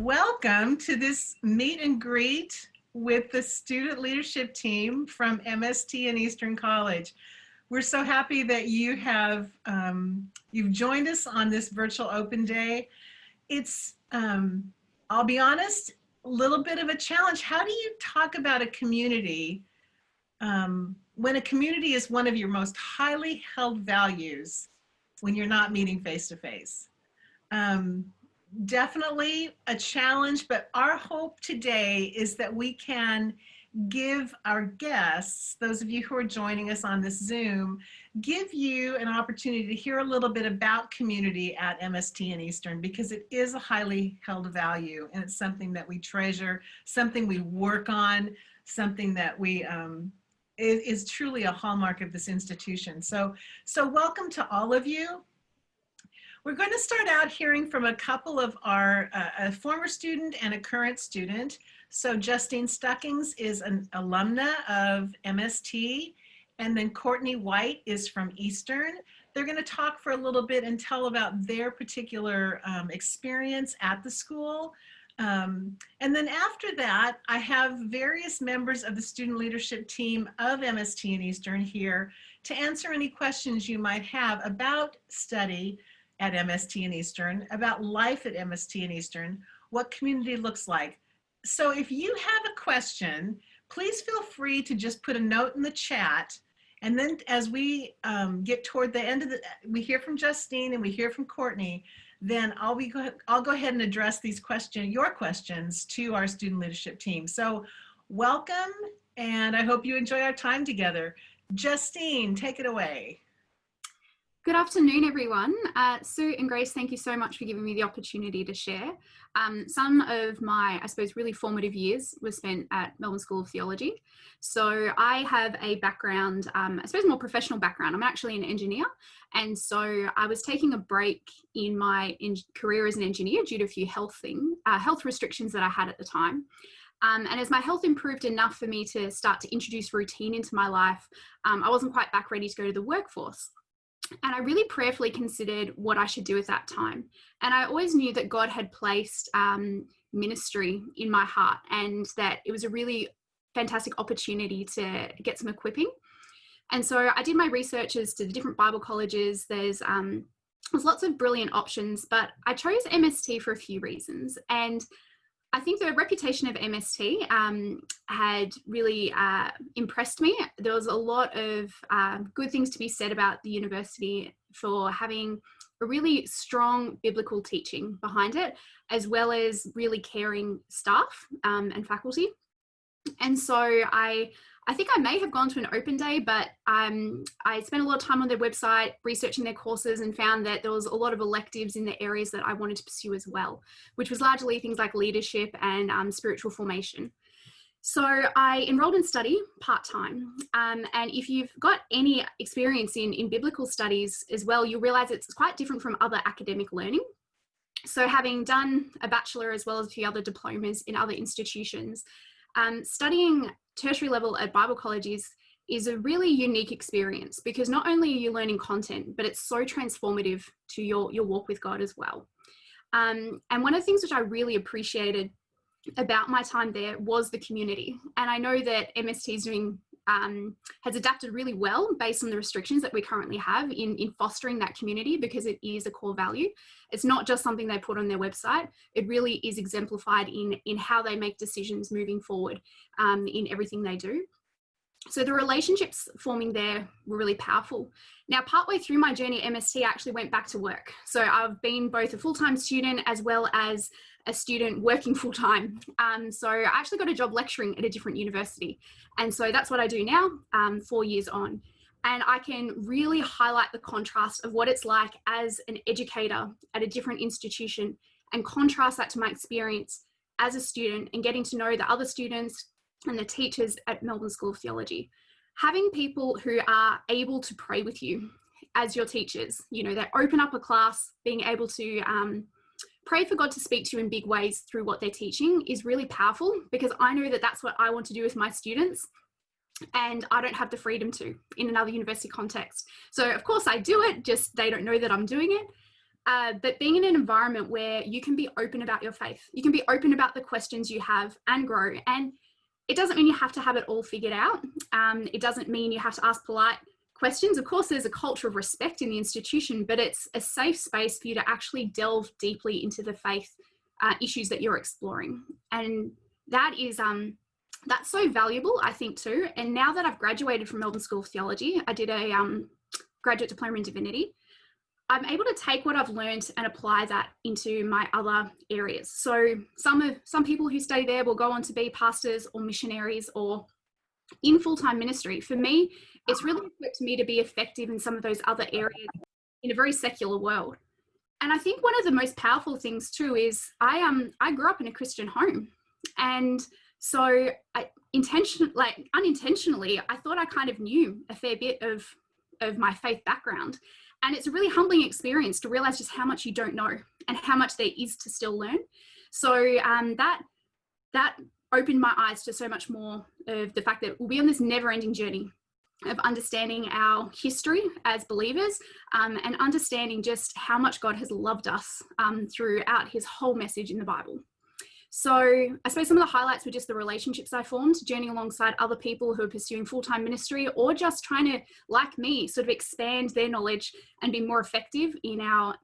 Welcome to this meet and greet with the student leadership team from MST and Eastern College. We're so happy that you have you've joined us on this virtual open day. It's, I'll be honest, a little bit of a challenge. How do you talk about a community when a community is one of your most highly held values when you're not meeting face to face? Definitely a challenge, but our hope today is that we can give our guests, those of you who are joining us on this Zoom, give you an opportunity to hear a little bit about community at MST and Eastern, because it is a highly held value and it's something that we treasure, something we work on, something that we is truly a hallmark of this institution. So welcome to all of you. We're going to start out hearing from a couple of our, a former student and a current student. So Justine Stuckings is an alumna of MST, and then Courtney White is from Eastern. They're going to talk for a little bit and tell about their particular experience at the school. And then after that, I have various members of the student leadership team of MST and Eastern here to answer any questions you might have about study at MST and Eastern, about life at MST and Eastern, what community looks like. So if you have a question, please feel free to just put a note in the chat. And then as we get toward the end of we hear from Justine and we hear from Courtney, then I'll go ahead and address these your questions to our student leadership team. So welcome, and I hope you enjoy our time together. Justine, take it away. Good afternoon, everyone. Sue and Grace, thank you so much for giving me the opportunity to share. Some of my, I suppose, really formative years were spent at Melbourne School of Theology. So I have a background, I suppose more professional background. I'm actually an engineer. And so I was taking a break in my career as an engineer due to a few health restrictions that I had at the time. And as my health improved enough for me to start to introduce routine into my life, I wasn't quite back ready to go to the workforce. And I really prayerfully considered what I should do at that time. And I always knew that God had placed ministry in my heart, and that it was a really fantastic opportunity to get some equipping. And so I did my research as to the different Bible colleges. There's lots of brilliant options, but I chose MST for a few reasons. And I think the reputation of MST had really impressed me. There was a lot of good things to be said about the university for having a really strong biblical teaching behind it, as well as really caring staff and faculty. And so I think I may have gone to an open day, but I spent a lot of time on their website researching their courses and found that there was a lot of electives in the areas that I wanted to pursue as well, which was largely things like leadership and spiritual formation. So I enrolled in study part-time. And if you've got any experience in biblical studies as well, you'll realize it's quite different from other academic learning. So having done a bachelor as well as a few other diplomas in other institutions, studying tertiary level at Bible college is a really unique experience, because not only are you learning content, but it's so transformative to your walk with God as well. And one of the things which I really appreciated about my time there was the community. And I know that MST is doing, has adapted really well based on the restrictions that we currently have in fostering that community, because it is a core value. It's not just something they put on their website. It really is exemplified in how they make decisions moving forward in everything they do. So the relationships forming there were really powerful. Now, partway through my journey at MST, I actually went back to work. So I've been both a full-time student as well as a student working full-time. So I actually got a job lecturing at a different university. And so that's what I do now, 4 years on. And I can really highlight the contrast of what it's like as an educator at a different institution, and contrast that to my experience as a student and getting to know the other students and the teachers at Melbourne School of Theology. Having people who are able to pray with you as your teachers, you know, they open up a class, being able to pray for God to speak to you in big ways through what they're teaching is really powerful, because I know that that's what I want to do with my students. And I don't have the freedom to in another university context. So of course I do it, just they don't know that I'm doing it. but being in an environment where you can be open about your faith, you can be open about the questions you have and grow. And it doesn't mean you have to have it all figured out. It doesn't mean you have to ask polite questions. Of course, there's a culture of respect in the institution, but it's a safe space for you to actually delve deeply into the faith issues that you're exploring. And that is that's so valuable, I think, too. And now that I've graduated from Melbourne School of Theology, I did a graduate diploma in divinity. I'm able to take what I've learned and apply that into my other areas. So some people who study there will go on to be pastors or missionaries or in full-time ministry. For me, it's really equipped me to be effective in some of those other areas in a very secular world. And I think one of the most powerful things too is I grew up in a Christian home, and so unintentionally, I thought I kind of knew a fair bit of my faith background. And it's a really humbling experience to realize just how much you don't know and how much there is to still learn. So that opened my eyes to so much more of the fact that we'll be on this never-ending journey of understanding our history as believers, and understanding just how much God has loved us throughout his whole message in the Bible. So I suppose some of the highlights were just the relationships I formed, journeying alongside other people who are pursuing full-time ministry or just trying to, like me, sort of expand their knowledge and be more effective in our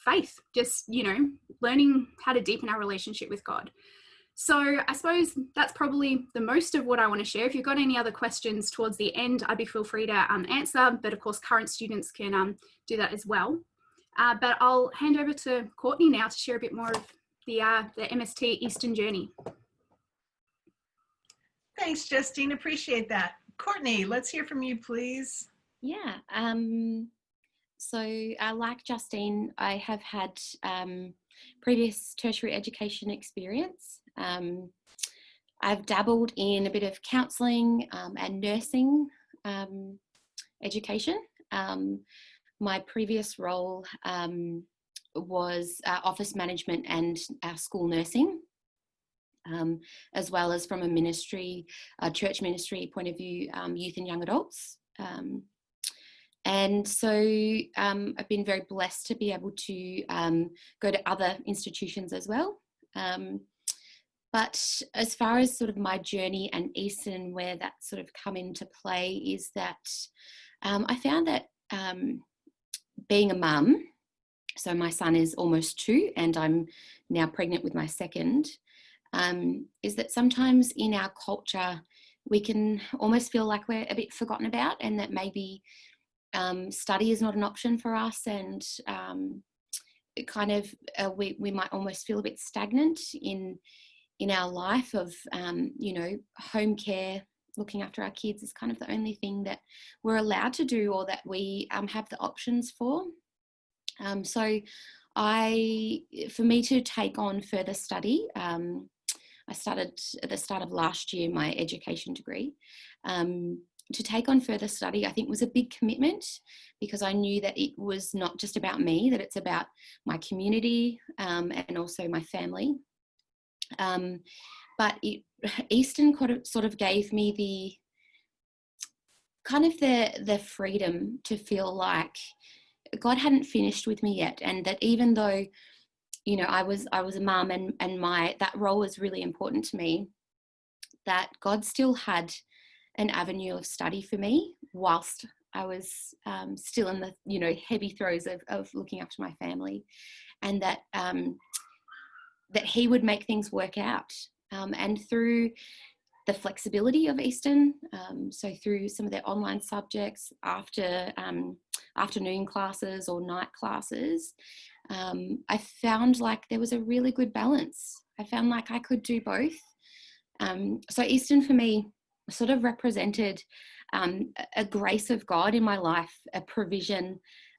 faith, just, learning how to deepen our relationship with God. So I suppose that's probably the most of what I want to share. If you've got any other questions towards the end, I'd be feel free to answer, but of course current students can do that as well. But I'll hand over to Courtney now to share a bit more of the MST Eastern journey. Thanks, Justine. Appreciate that. Courtney, let's hear from you, please. Yeah. So like Justine, I have had previous tertiary education experience. I've dabbled in a bit of counselling and nursing education. My previous role was office management and school nursing, as well as from a ministry, church ministry point of view, youth and young adults. And so I've been very blessed to be able to go to other institutions as well. But as far as sort of my journey and Eastern, where that sort of come into play is that I found that being a mum, so my son is almost 2 and I'm now pregnant with my second, is that sometimes in our culture, we can almost feel like we're a bit forgotten about, and that maybe study is not an option for us, and it kind of we might almost feel a bit stagnant in our life of home care. Looking after our kids is kind of the only thing that we're allowed to do, or that we have the options for. So for me to take on further study, I started at the start of last year my education degree. To take on further study, I think, was a big commitment, because I knew that it was not just about me, that it's about my community and also my family. But Eastern sort of gave me the freedom to feel like God hadn't finished with me yet, and that even though I was a mum and that role was really important to me, that God still had an avenue of study for me whilst I was still in the heavy throes of looking after my family, and that he would make things work out, and through the flexibility of Eastern, so through some of their online subjects, after afternoon classes or night classes, I found like there was a really good balance. I found like I could do both. So Eastern for me sort of represented a grace of God in my life, a provision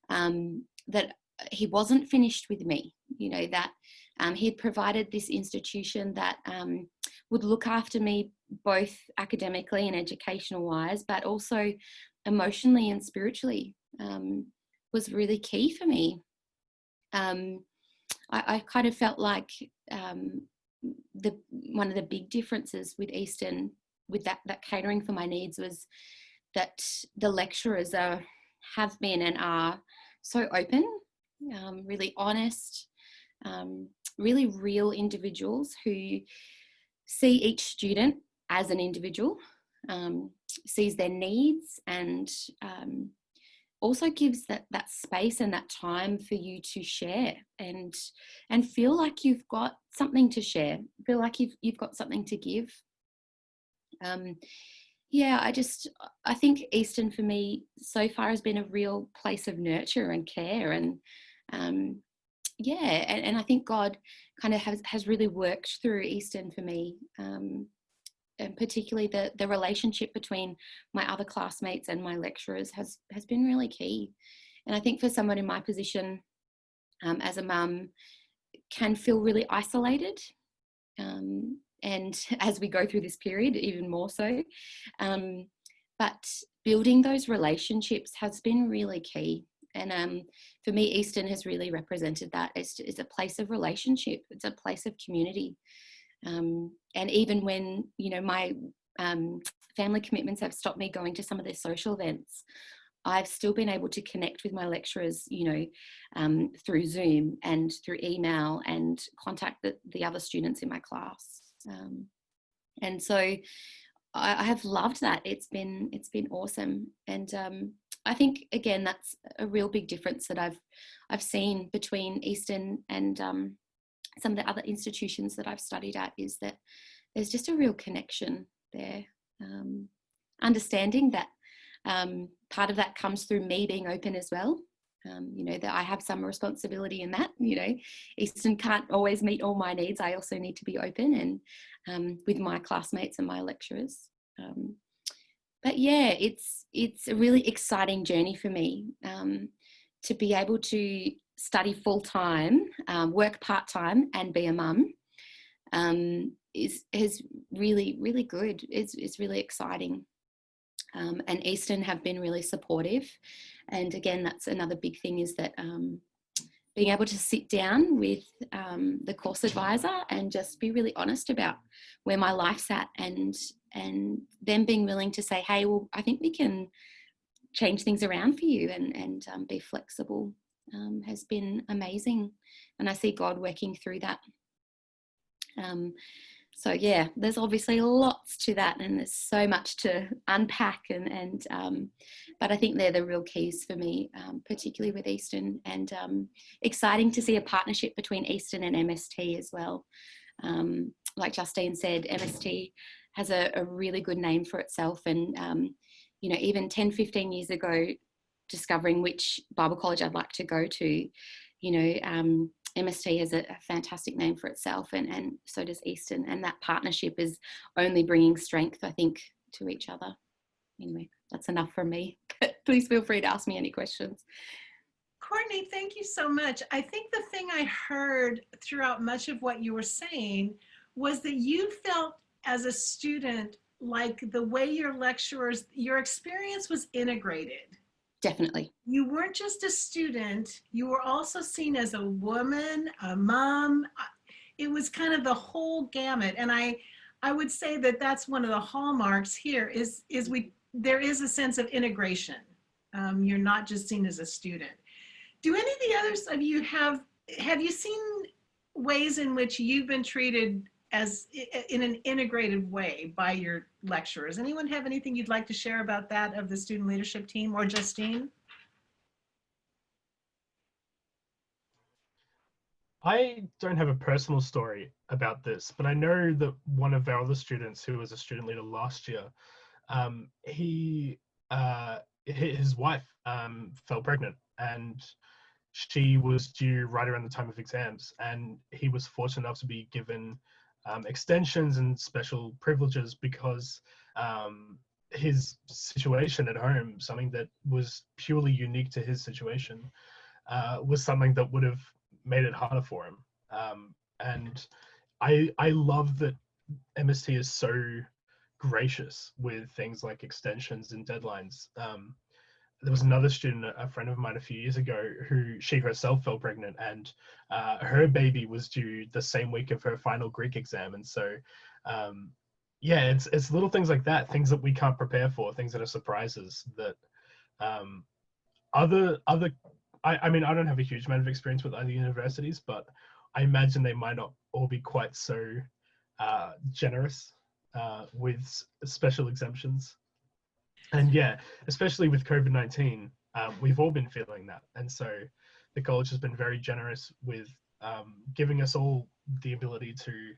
that he wasn't finished with me, that he had provided this institution that would look after me both academically and educational wise, but also emotionally and spiritually, was really key for me. I kind of felt like one of the big differences with Eastern, with that catering for my needs, was that the lecturers have been and are so open really honest, really real individuals who see each student as an individual, sees their needs, and also gives that space and that time for you to share and feel like you've got something to share, feel like you've got something to give. Yeah, I think Eastern for me so far has been a real place of nurture and care, and yeah, and I think God kind of has really worked through Eastern for me, and particularly the relationship between my other classmates and my lecturers has been really key. And I think for someone in my position, as a mum, can feel really isolated, and as we go through this period, even more so. But building those relationships has been really key. And for me, Eastern has really represented that. It's a place of relationship. It's a place of community. And even when, my family commitments have stopped me going to some of their social events, I've still been able to connect with my lecturers, through Zoom and through email, and contact the other students in my class. And so I have loved that. It's been awesome. And I think, again, that's a real big difference that I've seen between Eastern and some of the other institutions that I've studied at, is that there's just a real connection there. Understanding that part of that comes through me being open as well. That I have some responsibility in that. Eastern can't always meet all my needs. I also need to be open and with my classmates and my lecturers. But yeah, it's a really exciting journey for me, to be able to study full time, work part time, and be a mum. Is really, really good. It's really exciting. And Eastern have been really supportive. And again, that's another big thing, is that being able to sit down with the course advisor and just be really honest about where my life's at, and them being willing to say, hey, well, I think we can change things around for you, and be flexible, has been amazing. And I see God working through that. So yeah, there's obviously lots to that, and there's so much to unpack, but I think they're the real keys for me, particularly with Eastern, and exciting to see a partnership between Eastern and MST as well. Like Justine said, MST has a really good name for itself, and even 10, 15 years ago, discovering which Bible college I'd like to go to, MST has a fantastic name for itself, and so does Eastern, and that partnership is only bringing strength, I think, to each other. Anyway, that's enough from me. Please feel free to ask me any questions. Courtney, thank you so much. I think the thing I heard throughout much of what you were saying was that you felt as a student like the way your lecturers, your experience was integrated. Definitely. You weren't just a student, you were also seen as a woman, a mom. It was kind of the whole gamut. And I would say that that's one of the hallmarks here is there is a sense of integration. You're not just seen as a student. Do any of the others of you have you seen ways in which you've been treated as in an integrated way by your lecturers? Anyone have anything you'd like to share about that of the student leadership team, or Justine? I don't have a personal story about this, but I know that one of our other students who was a student leader last year, his wife fell pregnant, and she was due right around the time of exams, and he was fortunate enough to be given extensions and special privileges because his situation at home, something that was purely unique to his situation, was something that would have made it harder for him. And I love that MST is so gracious with things like extensions and deadlines. There was another student, a friend of mine a few years ago, who she herself fell pregnant, and her baby was due the same week of her final Greek exam. And so, yeah, it's little things like that, things that we can't prepare for, things that are surprises that other I mean, I don't have a huge amount of experience with other universities, but I imagine they might not all be quite so generous with special exemptions. And yeah, especially with COVID-19, we've all been feeling that. And so the college has been very generous with giving us all the ability to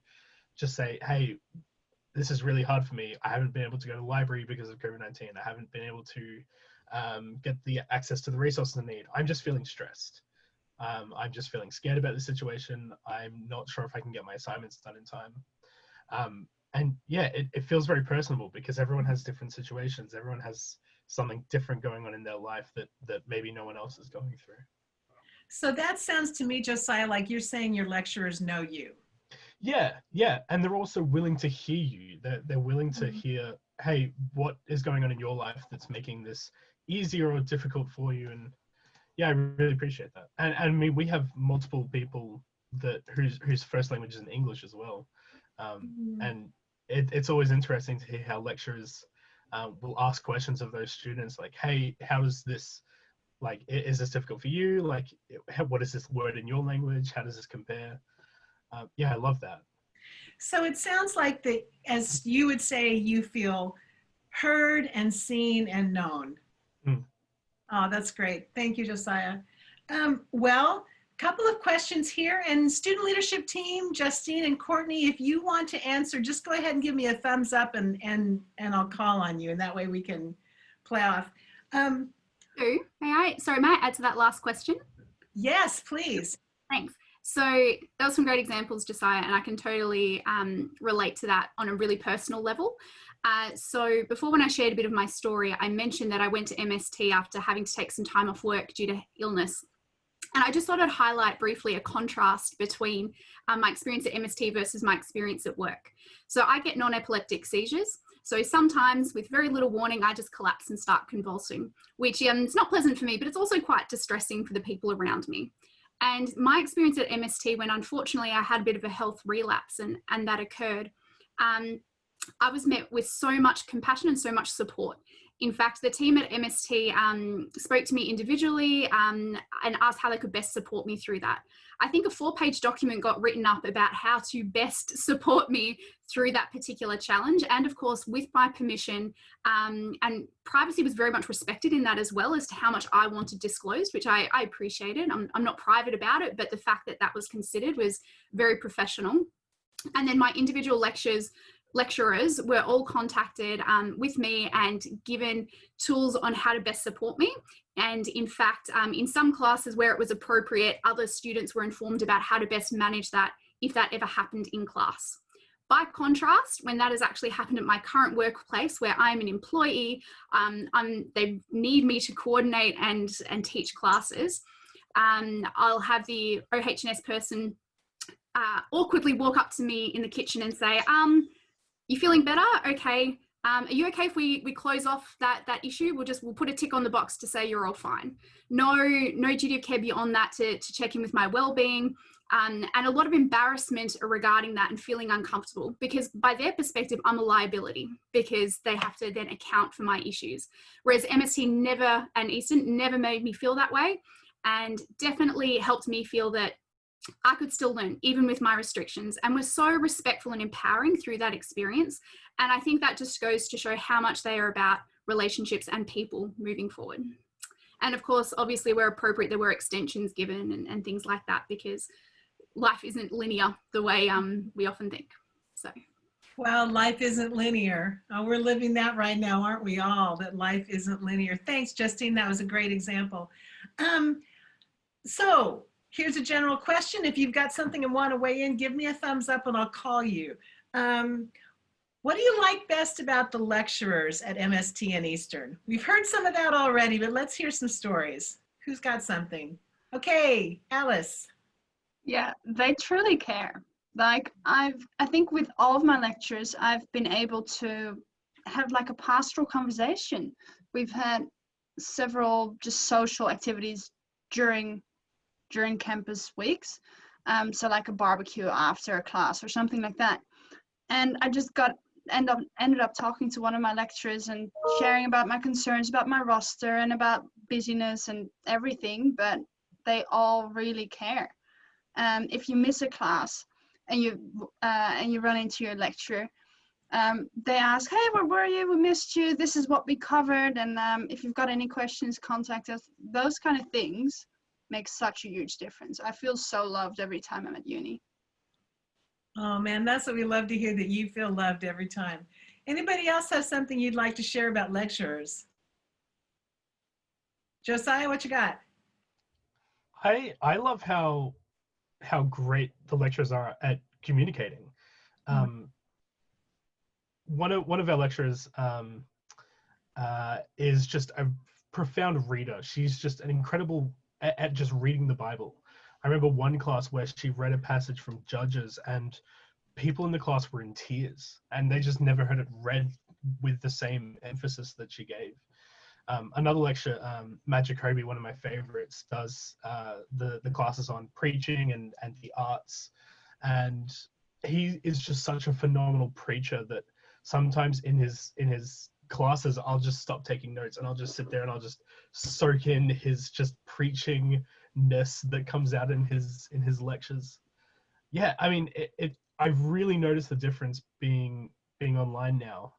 just say, hey, this is really hard for me. I haven't been able to go to the library because of COVID-19. I haven't been able to get the access to the resources I need. I'm just feeling stressed. I'm just feeling scared about the situation. I'm not sure if I can get my assignments done in time. And yeah, it feels very personable because everyone has different situations. Everyone has something different going on in their life that maybe no one else is going through. So that sounds to me, Josiah, like you're saying your lecturers know you. Yeah, and they're also willing to hear you. They're willing to hear, hey, what is going on in your life that's making this easier or difficult for you? And yeah, I really appreciate that. And I mean, we have multiple people whose first language is in English as well. And it's always interesting to hear how lecturers will ask questions of those students, like, hey, how does this, like, is this difficult for you? Like, what is this word in your language? How does this compare? Yeah, I love that. So it sounds like that, as you would say, you feel heard and seen and known. Oh, that's great. Thank you, Josiah. Well, a couple of questions here, and student leadership team, Justine and Courtney, if you want to answer, just go ahead and give me a thumbs up and I'll call on you, and that way we can play off. May I add to that last question? Yes, please. Thanks. So there were some great examples, Josiah, and I can totally relate to that on a really personal level. So before, when I shared a bit of my story, I mentioned that I went to MST after having to take some time off work due to illness. And I just thought I'd highlight briefly a contrast between my experience at MST versus my experience at work. So I get non-epileptic seizures. So sometimes with very little warning, I just collapse and start convulsing, which is not pleasant for me, but it's also quite distressing for the people around me. And my experience at MST, when unfortunately I had a bit of a health relapse and that occurred, I was met with so much compassion and so much support. In fact, the team at MST spoke to me individually and asked how they could best support me through that. I think a 4-page document got written up about how to best support me through that particular challenge. And of course, with my permission, and privacy was very much respected in that as well, as to how much I wanted disclosed, which I appreciated. I'm not private about it, but the fact that that was considered was very professional. And then my individual lecturers were all contacted with me and given tools on how to best support me. And in fact, in some classes where it was appropriate, other students were informed about how to best manage that if that ever happened in class. By contrast, when that has actually happened at my current workplace where I'm an employee, they need me to coordinate and teach classes, I'll have the OH&S person awkwardly walk up to me in the kitchen and say, you feeling better? Okay. Are you okay if we close off that issue? We'll put a tick on the box to say you're all fine. No duty of care beyond that to check in with my well-being, and a lot of embarrassment regarding that and feeling uncomfortable, because by their perspective, I'm a liability because they have to then account for my issues. Whereas MST and Eastern never made me feel that way, and definitely helped me feel that I could still learn even with my restrictions, and was so respectful and empowering through that experience. And I think that just goes to show how much they are about relationships and people moving forward. And of course, obviously where appropriate, there were extensions given and things like that, because life isn't linear the way we often think. So. Well, life isn't linear. We're living that right now, aren't we all? That life isn't linear. Thanks, Justine. That was a great example. So here's a general question. If you've got something and want to weigh in, give me a thumbs up and I'll call you. What do you like best about the lecturers at MST and Eastern? We've heard some of that already, but let's hear some stories. Who's got something? Okay, Alice. Yeah, they truly care. Like I think with all of my lectures, I've been able to have like a pastoral conversation. We've had several just social activities during campus weeks. So like a barbecue after a class or something like that. And I just ended up talking to one of my lecturers and sharing about my concerns about my roster and about busyness and everything. But they all really care. If you miss a class and you run into your lecturer, they ask, hey, where were you? We missed you. This is what we covered. And if you've got any questions, contact us. Those kind of things make such a huge difference. I feel so loved every time I'm at uni. Oh man, that's what we love to hear, that you feel loved every time. Anybody else have something you'd like to share about lecturers? Josiah, what you got? I love how great the lecturers are at communicating. One of our lecturers is just a profound reader. She's just an incredible at just reading the Bible. I remember one class where she read a passage from Judges, and people in the class were in tears, and they just never heard it read with the same emphasis that she gave. Another lecture, Matt Jacoby, one of my favorites, does the classes on preaching and the arts, and he is just such a phenomenal preacher that sometimes in his classes I'll just stop taking notes and I'll just sit there and I'll just soak in his just preachingness that comes out in his lectures. Yeah, I mean, I've really noticed the difference being online now.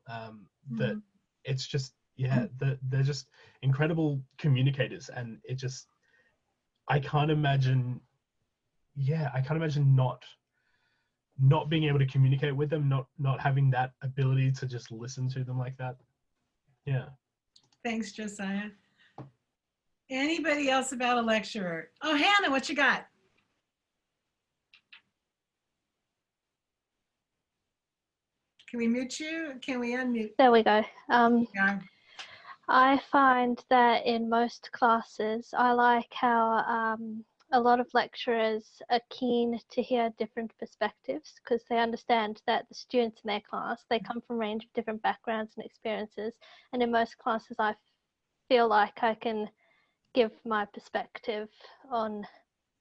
That it's just, yeah, they're just incredible communicators, and it just, I can't imagine not being able to communicate with them, not having that ability to just listen to them like that. Yeah. Thanks, Josiah. Anybody else about a lecturer? Oh, Hannah, what you got? Can we mute you? Can we unmute? There we go. Yeah. I find that in most classes, I like how a lot of lecturers are keen to hear different perspectives, because they understand that the students in their class, they come from a range of different backgrounds and experiences. And in most classes, I feel like I can give my perspective on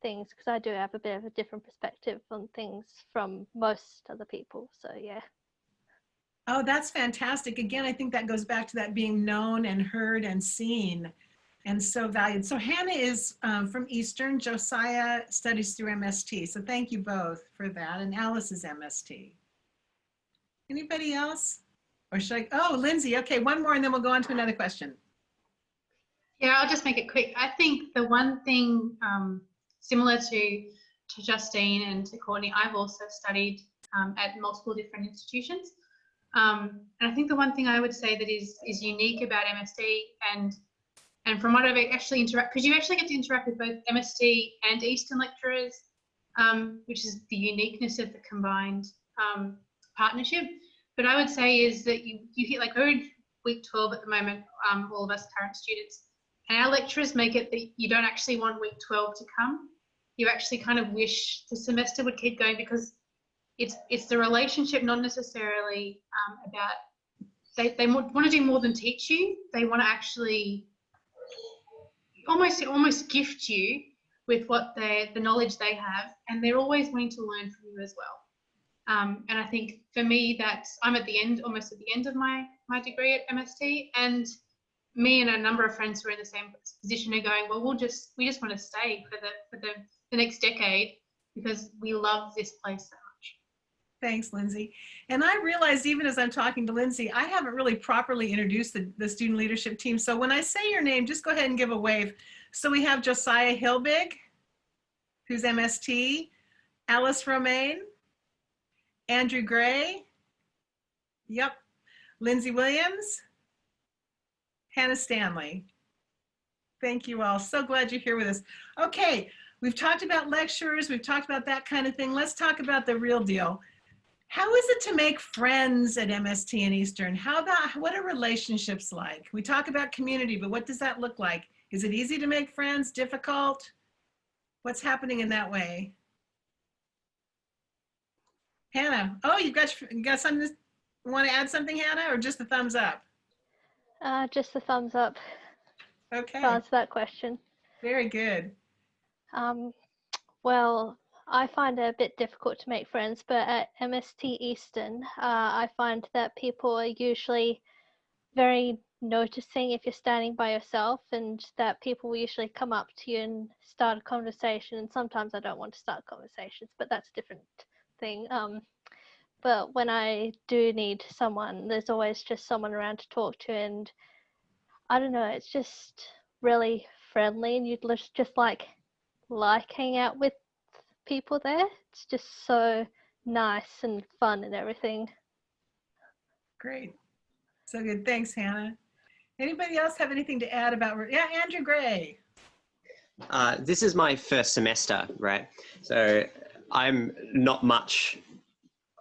things, because I do have a bit of a different perspective on things from most other people. So yeah. Oh, that's fantastic. Again, I think that goes back to that being known and heard and seen, and so valued. So Hannah is from Eastern. Josiah studies through MST. So thank you both for that. And Alice is MST. Anybody else? Or should I? Oh, Lindsay. Okay, one more and then we'll go on to another question. Yeah, I'll just make it quick. I think the one thing similar to Justine and to Courtney, I've also studied at multiple different institutions. And I think the one thing I would say that is unique about MST, and from what I've actually because you actually get to interact with both MST and Eastern lecturers, which is the uniqueness of the combined partnership. But I would say is that you hit, like, we're in week 12 at the moment, all of us current students, and our lecturers make it that you don't actually want week 12 to come. You actually kind of wish the semester would keep going, because it's the relationship, not necessarily about, they want to do more than teach you. They want to actually almost gift you with what the knowledge they have, and they're always wanting to learn from you as well. And I think for me, I'm at the end, almost at the end of my degree at MST, and me and a number of friends who are in the same position are going, well, we just want to stay for the next decade, because we love this place so much. Thanks, Lindsay. And I realized, even as I'm talking to Lindsay, I haven't really properly introduced the student leadership team. So when I say your name, just go ahead and give a wave. So we have Josiah Hilbig, who's MST, Alice Romaine, Andrew Gray, yep, Lindsay Williams, Hannah Stanley. Thank you all. So glad you're here with us. Okay, we've talked about lecturers, we've talked about that kind of thing. Let's talk about the real deal. How is it to make friends at MST and Eastern? What are relationships like? We talk about community, but what does that look like? Is it easy to make friends, difficult? What's happening in that way? Hannah, oh, you got something, want to add something, Hannah, or just a thumbs up? Just a thumbs up. Okay. To answer that question. Very good. Well, I find it a bit difficult to make friends, but at MST Eastern, I find that people are usually very noticing if you're standing by yourself, and that people will usually come up to you and start a conversation. And sometimes I don't want to start conversations, but that's a different thing. But when I do need someone, there's always just someone around to talk to, and I don't know, it's just really friendly, and you'd just like hanging out with people there. It's just so nice and fun and everything. Great. So good. Thanks, Hannah. Anybody else have anything to add about, yeah, Andrew Gray. This is my first semester, right? So I'm not much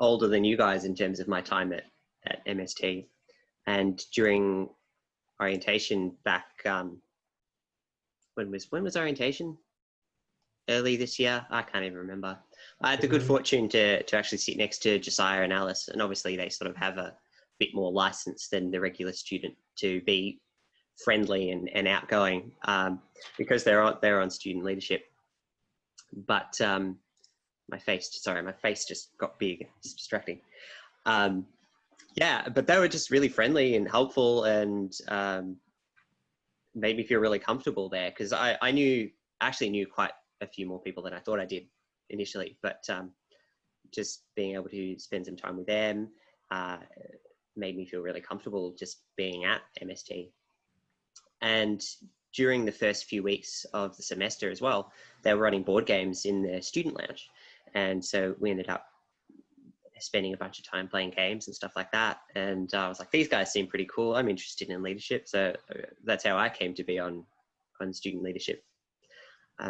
older than you guys in terms of my time at MST. And during orientation back, when was orientation? Early this year? I can't even remember. I had the good fortune to actually sit next to Josiah and Alice, and obviously they sort of have a bit more license than the regular student to be friendly and outgoing, because they're on student leadership. But my face just got big. It's distracting. Yeah, but they were just really friendly and helpful, and made me feel really comfortable there, because I actually knew quite a few more people than I thought I did initially, but just being able to spend some time with them made me feel really comfortable just being at MST. And during the first few weeks of the semester as well, they were running board games in the student lounge. And so we ended up spending a bunch of time playing games and stuff like that. And I was like, these guys seem pretty cool. I'm interested in leadership. So that's how I came to be on student leadership,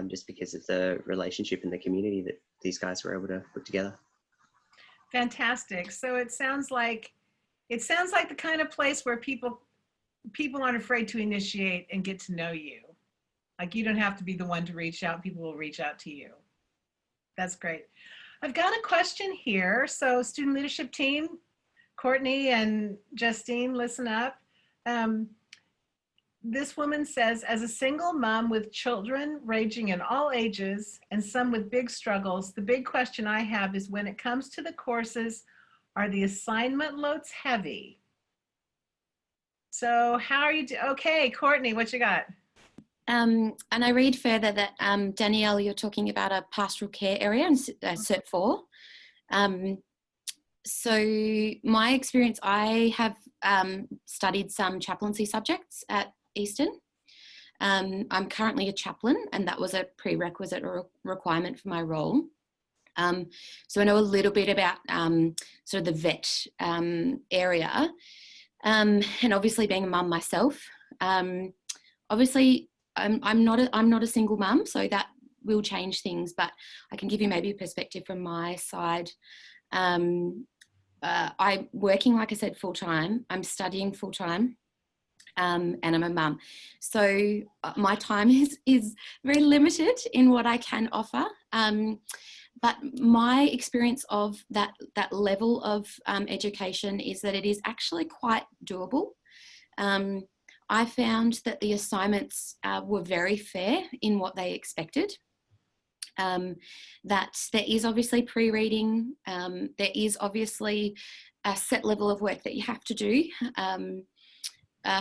just because of the relationship and the community that these guys were able to put together. Fantastic. So it sounds like the kind of place where people aren't afraid to initiate and get to know you. Like, you don't have to be the one to reach out. People will reach out to you. That's great. I've got a question here. So student leadership team, Courtney and Justine, listen up. This woman says, as a single mom with children ranging in all ages and some with big struggles, the big question I have is, when it comes to the courses, are the assignment loads heavy? So how are you okay, Courtney, what you got? And I read further that, Danielle, you're talking about a pastoral care area in Cert 4. So my experience, I have studied some chaplaincy subjects at Eastern. I'm currently a chaplain, and that was a prerequisite or requirement for my role. So I know a little bit about sort of the vet area, and obviously being a mum myself. Obviously, I'm not a single mum, so that will change things. But I can give you maybe a perspective from my side. I'm working, like I said, full time. I'm studying full time. And I'm a mum, so my time is very limited in what I can offer. But my experience of that level of education is that it is actually quite doable. I found that the assignments were very fair in what they expected. That there is obviously pre-reading, there is obviously a set level of work that you have to do.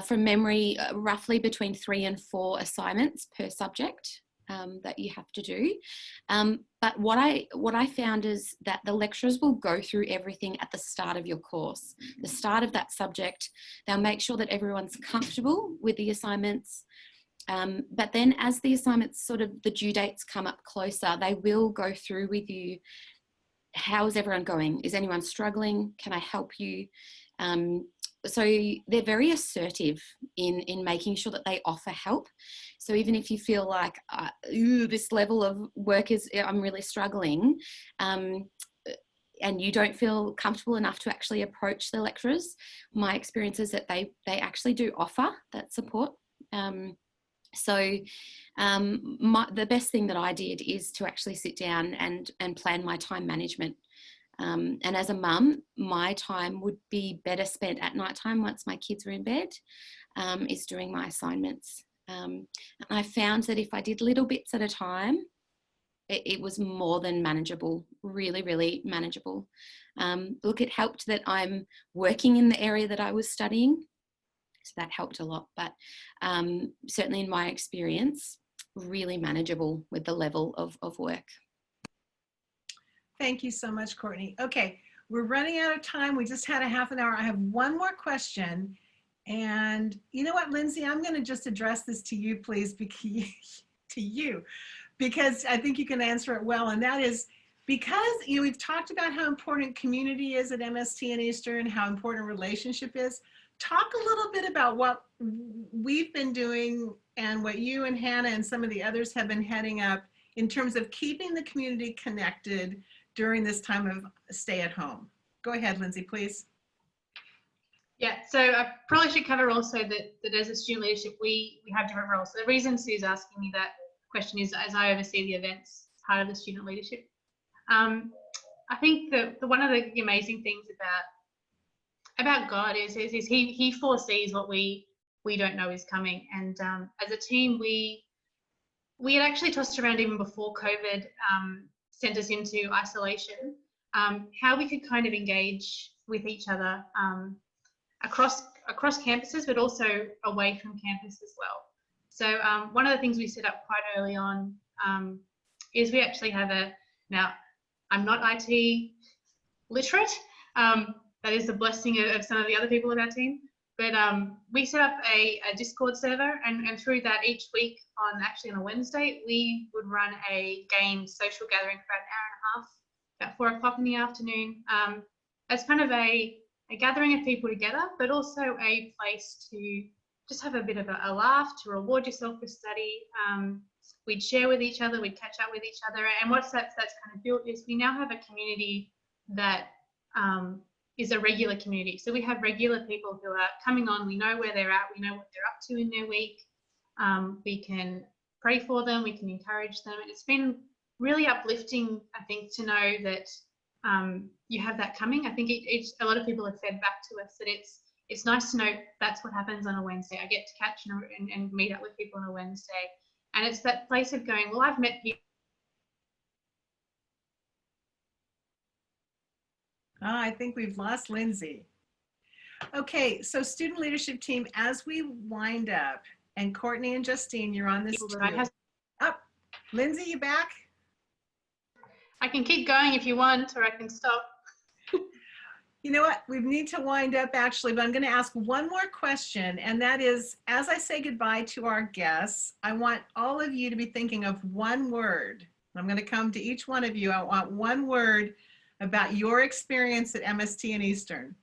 From memory, roughly between 3 and 4 assignments per subject that you have to do. But what I found is that the lecturers will go through everything at the start of your course, the start of that subject. They'll make sure that everyone's comfortable with the assignments. But then as the assignments, sort of the due dates come up closer, they will go through with you, how is everyone going? Is anyone struggling? Can I help you? So they're very assertive in making sure that they offer help. So even if you feel like this level of work I'm really struggling, and you don't feel comfortable enough to actually approach the lecturers, my experience is that they actually do offer that support. The best thing that I did is to actually sit down and plan my time management. And as a mum, my time would be better spent at night time once my kids were in bed, is doing my assignments. And I found that if I did little bits at a time, it was more than manageable, really, really manageable. Look, it helped that I'm working in the area that I was studying. So that helped a lot. But certainly in my experience, really manageable with the level of work. Thank you so much, Courtney. Okay, we're running out of time. We just had a half an hour. I have one more question. And you know what, Lindsay, I'm going to just address this to you, please, because I think you can answer it well. And that is because we've talked about how important community is at MST and Eastern, how important relationship is. Talk a little bit about what we've been doing and what you and Hannah and some of the others have been heading up in terms of keeping the community connected during this time of stay at home. Go ahead, Lindsay, please. Yeah, so I probably should cover also that as a student leadership, we have different roles. So the reason Sue's asking me that question is as I oversee the events part of the student leadership. I think that one of the amazing things about God is he foresees what we don't know is coming. And as a team, we had actually tossed around even before COVID sent us into isolation, how we could kind of engage with each other across campuses, but also away from campus as well. So one of the things we set up quite early on is we actually have now I'm not IT literate, that is the blessing of some of the other people in our team, but we set up a Discord server, and through that each week on a Wednesday, we would run a game social gathering for an hour and a half, about 4 o'clock in the afternoon, as kind of a gathering of people together, but also a place to just have a bit of a laugh, to reward yourself for study. We'd share with each other, we'd catch up with each other, and what that's kind of built is we now have a community that is a regular community. So we have regular people who are coming on, we know where they're at, we know what they're up to in their week. We can pray for them, we can encourage them. And it's been really uplifting, I think, to know that you have that coming. I think a lot of people have fed back to us that it's nice to know that's what happens on a Wednesday. I get to catch and meet up with people on a Wednesday. And it's that place of going, well, I've met people. I think we've lost Lindsay. Okay, so student leadership team, as we wind up, and Courtney and Justine, you're on this too. Up, Lindsay, you back? I can keep going if you want, or I can stop. You know what? We need to wind up actually, but I'm going to ask one more question. And that is, as I say goodbye to our guests, I want all of you to be thinking of one word. I'm going to come to each one of you. I want one word about your experience at MST and Eastern.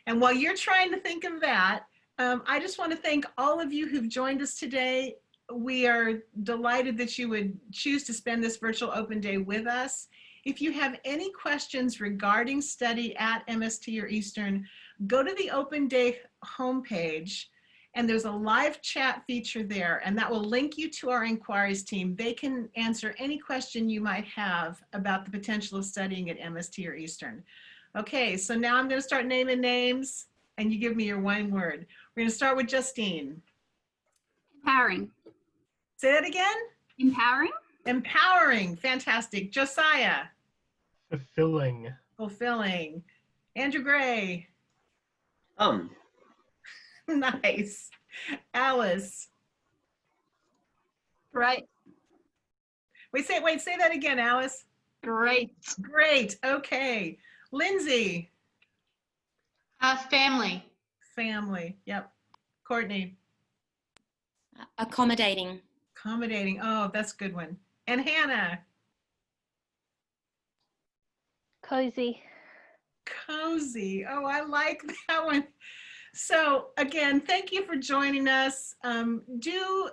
And while you're trying to think of that, I just want to thank all of you who've joined us today. We are delighted that you would choose to spend this virtual open day with us. If you have any questions regarding study at MST or Eastern, go to the Open Day homepage, and there's a live chat feature there, and that will link you to our inquiries team. They can answer any question you might have about the potential of studying at MST or Eastern. Okay, so now I'm going to start naming names, and you give me your one word. We're going to start with Justine. Empowering. Say that again? Empowering. Empowering, fantastic. Josiah. Fulfilling. Fulfilling. Andrew Gray. Nice. Alice. Right. Wait, say that again, Alice. Great. Great, okay. Lindsay. Family. Family, yep. Courtney. Accommodating. Accommodating, oh, that's a good one. And Hannah. Cozy. Cozy, oh, I like that one. So again, thank you for joining us. Do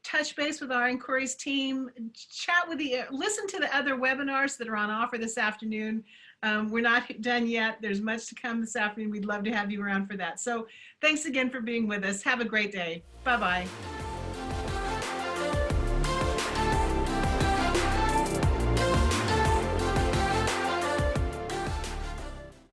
touch base with our inquiries team, chat with listen to the other webinars that are on offer this afternoon. We're not done yet. There's much to come this afternoon. We'd love to have you around for that. So thanks again for being with us. Have a great day. Bye-bye.